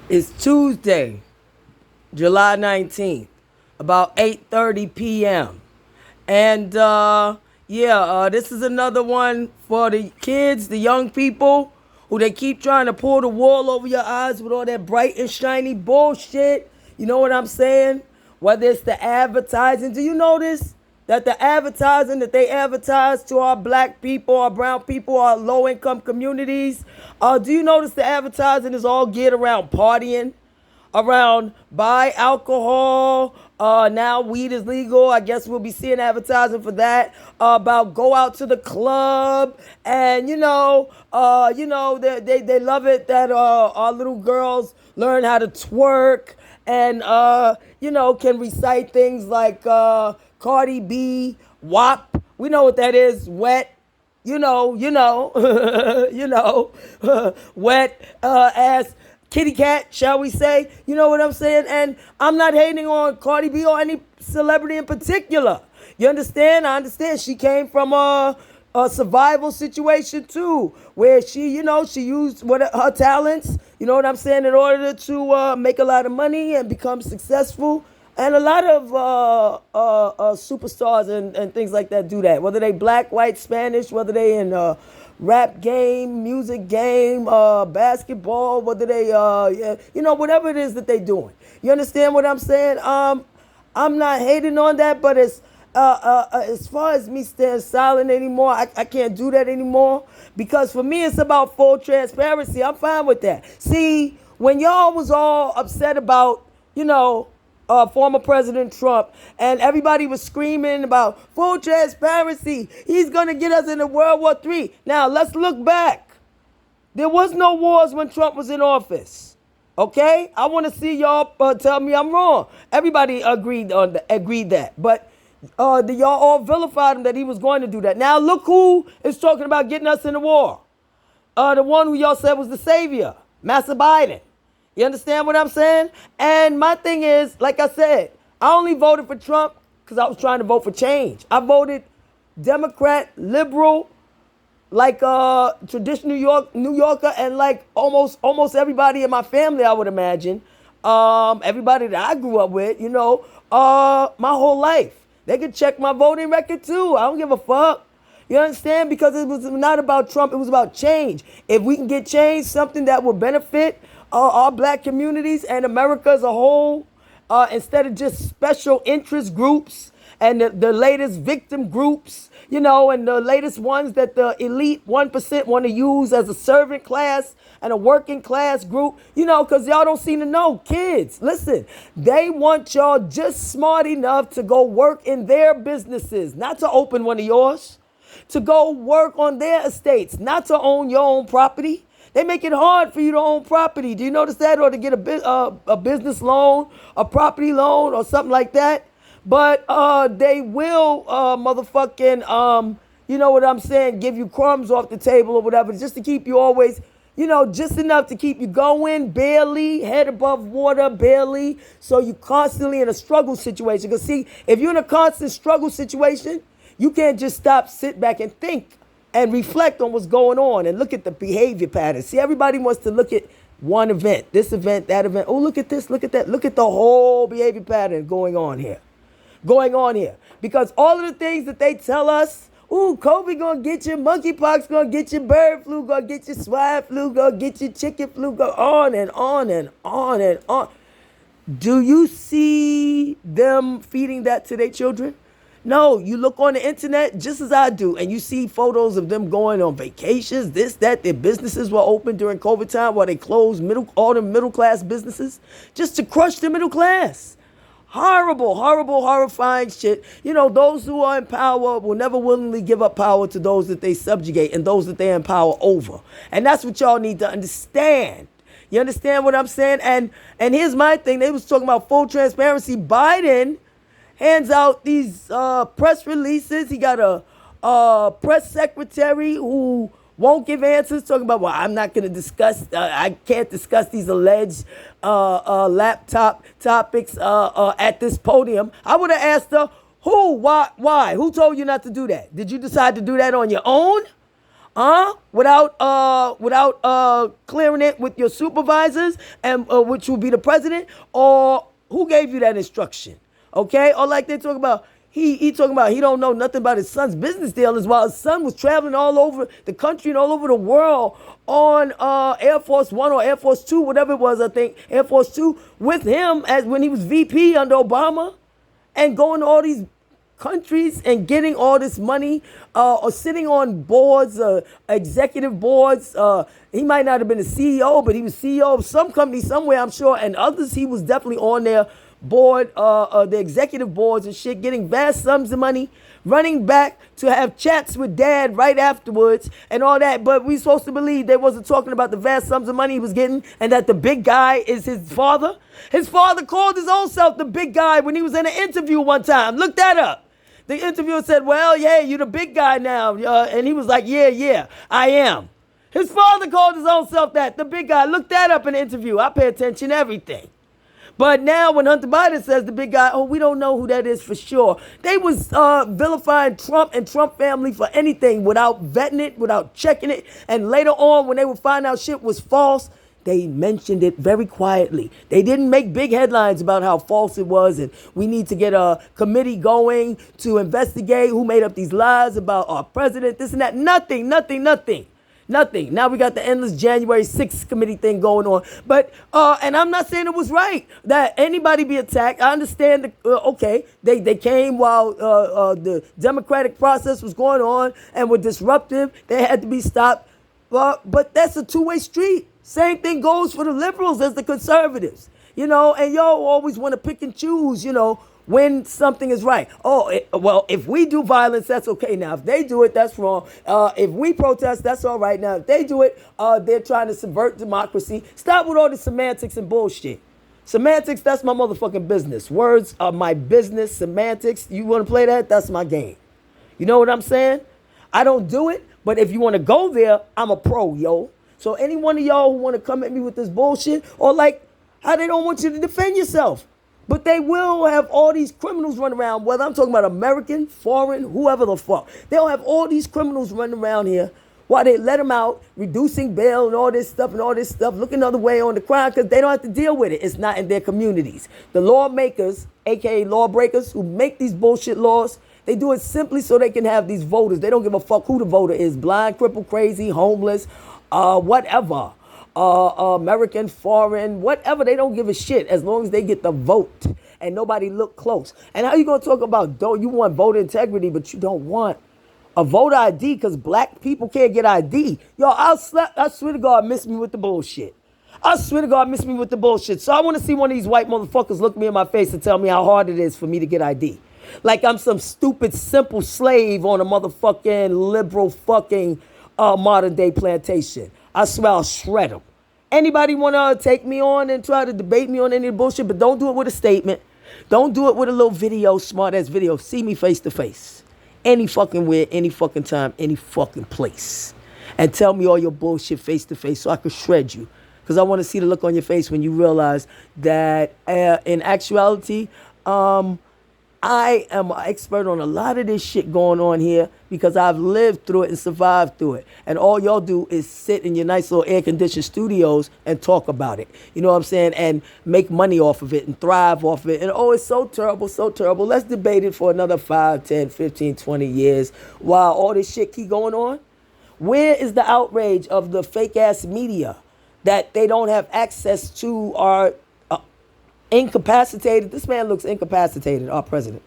It's Tuesday, July 19th, about 8:30 p.m. And this is another one for the kids, the young people who they keep trying to pull the wool over your eyes with all that bright and shiny bullshit. You know what I'm saying? Whether it's the advertising. Do you notice that the advertising that they advertise to our black people, our brown people, our low income communities, do you notice the advertising is all geared around partying? Around buy alcohol. Now weed is legal. I guess we'll be seeing advertising for that. About go out to the club, and they love it that our little girls learn how to twerk and can recite things like Cardi B, WAP. We know what that is. Wet. Wet ass kitty cat, shall we say? You know what I'm saying? And I'm not hating on Cardi B or any celebrity in particular. You understand? I understand she came from a survival situation too, where she used her talents, you know what I'm saying, in order to make a lot of money and become successful. And a lot of superstars and things like that do that, whether they black, white, Spanish, whether they in rap game, music game, basketball, whether they, whatever it is that they doing. You understand what I'm saying? I'm not hating on that, but as far as me staying silent anymore, I can't do that anymore, because for me it's about full transparency. I'm fine with that. See, when y'all was all upset about, former President Trump, and everybody was screaming about full transparency, he's going to get us into World War III. Now, let's look back. There was no wars when Trump was in office. Okay? I want to see y'all tell me I'm wrong. Everybody agreed that. But y'all all vilified him that he was going to do that. Now, look who is talking about getting us in the war. The one who y'all said was the savior, Master Biden. You understand what I'm saying? And my thing is, like I said, I only voted for Trump because I was trying to vote for change. I voted Democrat, liberal, like traditional New Yorker, and like almost everybody in my family, I would imagine. Everybody that I grew up with, my whole life. They could check my voting record too. I don't give a fuck. You understand? Because it was not about Trump. It was about change. If we can get change, something that will benefit our black communities and America as a whole, instead of just special interest groups and the latest victim groups, and the latest ones that the elite 1% want to use as a servant class and a working class group, because y'all don't seem to know. Kids, listen, they want y'all just smart enough to go work in their businesses, not to open one of yours, to go work on their estates, not to own your own property. They make it hard for you to own property. Do you notice that? Or to get a business loan, a property loan, or something like that. But they will motherfucking, you know what I'm saying, give you crumbs off the table or whatever, just to keep you always, just enough to keep you going, barely, head above water, barely. So you constantly in a struggle situation. Because see, if you're in a constant struggle situation, you can't just stop, sit back and think and reflect on what's going on and look at the behavior patterns. See, everybody wants to look at one event, this event, that event. Oh, look at this, look at that. Look at the whole behavior pattern going on here. Because all of the things that they tell us, ooh, COVID gonna get you, monkeypox gonna get you, bird flu gonna get you, swine flu gonna get you, chicken flu, go on and on and on and on. Do you see them feeding that to their children? No, you look on the internet just as I do, and you see photos of them going on vacations, this, that. Their businesses were open during COVID time while they closed all the middle class businesses just to crush the middle class. Horrible, horrible, horrifying shit. Those who are in power will never willingly give up power to those that they subjugate and those that they empower over. And that's what y'all need to understand. You understand what I'm saying? And here's my thing. They was talking about full transparency. Biden hands out these press releases. He got a press secretary who won't give answers, talking about, well, I'm not going to discuss, I can't discuss these alleged laptop topics at this podium. I would have asked her, who, why, who told you not to do that? Did you decide to do that on your own? Without clearing it with your supervisors and which will be the president, or who gave you that instruction? Okay, or like they talk about. He talking about he don't know nothing about his son's business dealings while his son was traveling all over the country and all over the world on Air Force One or Air Force Two, whatever it was, I think Air Force Two, with him as when he was VP under Obama, and going to all these countries and getting all this money, or sitting on boards, executive boards. He might not have been a CEO, but he was CEO of some company somewhere, I'm sure, and others he was definitely on their board, the executive boards and shit, getting vast sums of money, running back to have chats with dad right afterwards and all that. But we supposed to believe they wasn't talking about the vast sums of money he was getting and that the big guy is his father. His father called his own self the big guy when he was in an interview one time. Look that up. The interviewer said, well, yeah, you're the big guy now. And he was like, yeah, I am. His father called his own self that, the big guy. Look that up in the interview. I pay attention to everything. But now when Hunter Biden says the big guy, oh, we don't know who that is for sure. They was vilifying Trump and Trump family for anything without vetting it, without checking it. And later on, when they would find out shit was false, they mentioned it very quietly. They didn't make big headlines about how false it was and we need to get a committee going to investigate who made up these lies about our president, this and that. Nothing. Now we got the endless January 6th committee thing going on. But, and I'm not saying it was right that anybody be attacked. I understand, okay, they came while the democratic process was going on and were disruptive. They had to be stopped. But that's a two-way street. Same thing goes for the liberals as the conservatives. And y'all always want to pick and choose, when something is right. Well, if we do violence, that's okay. Now, if they do it, that's wrong. If we protest, that's all right. Now, if they do it, they're trying to subvert democracy. Stop with all the semantics and bullshit. Semantics, that's my motherfucking business. Words are my business. Semantics, you want to play that? That's my game. You know what I'm saying? I don't do it, but if you want to go there, I'm a pro, yo. So any one of y'all who want to come at me with this bullshit, or like how they don't want you to defend yourself. But they will have all these criminals running around, whether I'm talking about American, foreign, whoever the fuck. They'll have all these criminals running around here while they let them out, reducing bail and all this stuff, looking the other way on the crime because they don't have to deal with it. It's not in their communities. The lawmakers, a.k.a. lawbreakers, who make these bullshit laws, they do it simply so they can have these voters. They don't give a fuck who the voter is, blind, crippled, crazy, homeless, whatever. American, foreign, whatever, they don't give a shit as long as they get the vote and nobody look close. And how you gonna talk about you want voter integrity, but you don't want a voter ID because black people can't get ID? Yo, I swear to God, miss me with the bullshit. So I want to see one of these white motherfuckers look me in my face and tell me how hard it is for me to get ID. Like I'm some stupid, simple slave on a motherfucking liberal fucking modern day plantation. I swear I'll shred them. Anybody want to take me on and try to debate me on any bullshit, but don't do it with a statement. Don't do it with a little video, smart ass video. See me face to face. Any fucking where, any fucking time, any fucking place. And tell me all your bullshit face to face so I can shred you. Because I want to see the look on your face when you realize that in actuality, I am an expert on a lot of this shit going on here because I've lived through it and survived through it. And all y'all do is sit in your nice little air-conditioned studios and talk about it. You know what I'm saying? And make money off of it and thrive off of it. And it's so terrible, so terrible. Let's debate it for another 5, 10, 15, 20 years while all this shit keep going on. Where is the outrage of the fake-ass media that they don't have access to our incapacitated? This man looks incapacitated, our president.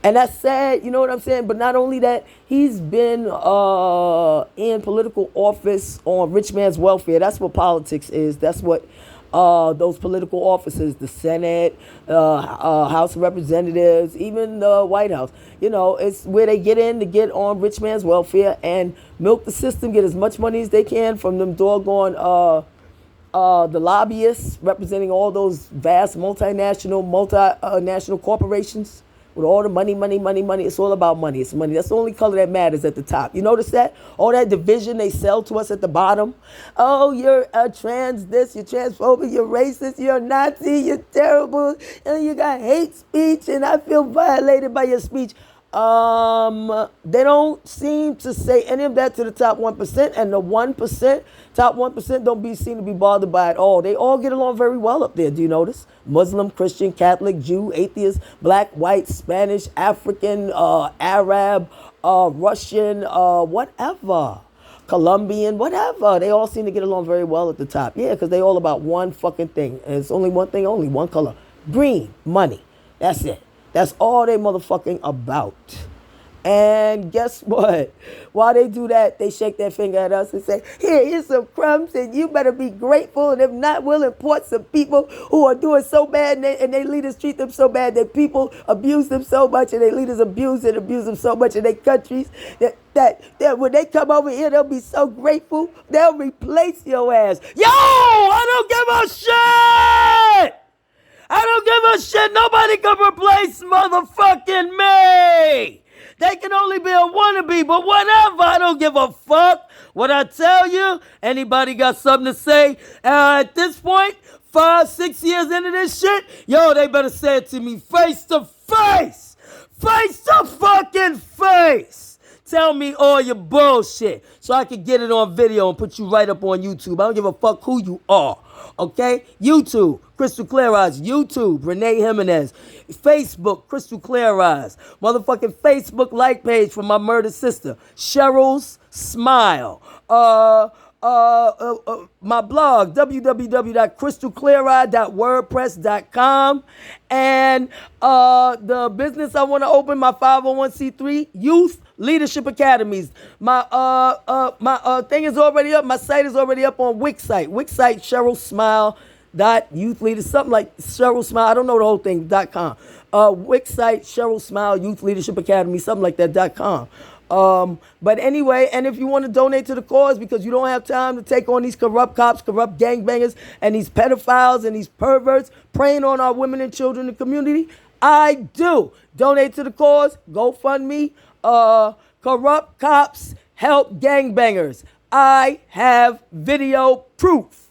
And that's sad, you know what I'm saying? But not only that, he's been in political office on rich man's welfare. That's what politics is. That's what those political offices, the Senate, House of Representatives, even the White House, it's where they get in to get on rich man's welfare and milk the system, get as much money as they can from them doggone the lobbyists representing all those vast multinational corporations with all the money. It's all about money. It's money. That's the only color that matters at the top. You notice that? All that division they sell to us at the bottom. Oh, you're a trans this, you're transphobic, you're racist, you're a Nazi, you're terrible, and you got hate speech, and I feel violated by your speech. They don't seem to say any of that to the top 1%, and the 1%, top 1% don't seem to be bothered by it all. They all get along very well up there. Do you notice? Muslim, Christian, Catholic, Jew, atheist, black, white, Spanish, African, Arab, Russian, whatever. Colombian, whatever. They all seem to get along very well at the top. Yeah, because they all about one fucking thing. And it's only one thing, only one color. Green, money. That's it. That's all they motherfucking about. And guess what? While they do that, they shake their finger at us and say, here's some crumbs, and you better be grateful. And if not, we'll import some people who are doing so bad, and they leaders treat them so bad that people abuse them so much, and their leaders abuse them so much in their countries that when they come over here, they'll be so grateful, they'll replace your ass. Yo, I don't give a shit! I don't give a shit. Nobody can replace motherfucking me. They can only be a wannabe, but whatever. I don't give a fuck. What I tell you, anybody got something to say? At this point, 5, 6 years into this shit, yo, they better say it to me face to face. Face to fucking face. Tell me all your bullshit so I can get it on video and put you right up on YouTube. I don't give a fuck who you are. Okay? YouTube, Crystal Clear Eyes. YouTube, Renee Jimenez. Facebook, Crystal Clear Eyes. Motherfucking Facebook like page for my murdered sister, Cheryl's Smile. My blog, www.crystalcleareye.wordpress.com. And the business I want to open, my 501c3 Youth Leadership Academies. My thing is already up. My site is already up on Wix site. Cheryl Smile .youth leader, something like Cheryl Smile. I don't know the whole thing. .com. Wix site, Cheryl Smile Youth Leadership Academy, something like that. .com. But anyway, and if you want to donate to the cause because you don't have time to take on these corrupt cops, corrupt gangbangers, and these pedophiles and these perverts preying on our women and children in the community, I do. Donate to the cause. GoFundMe. Corrupt cops help gangbangers. I have video proof.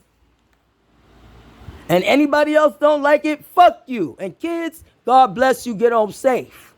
And anybody else don't like it, fuck you. And kids, God bless you. Get home safe.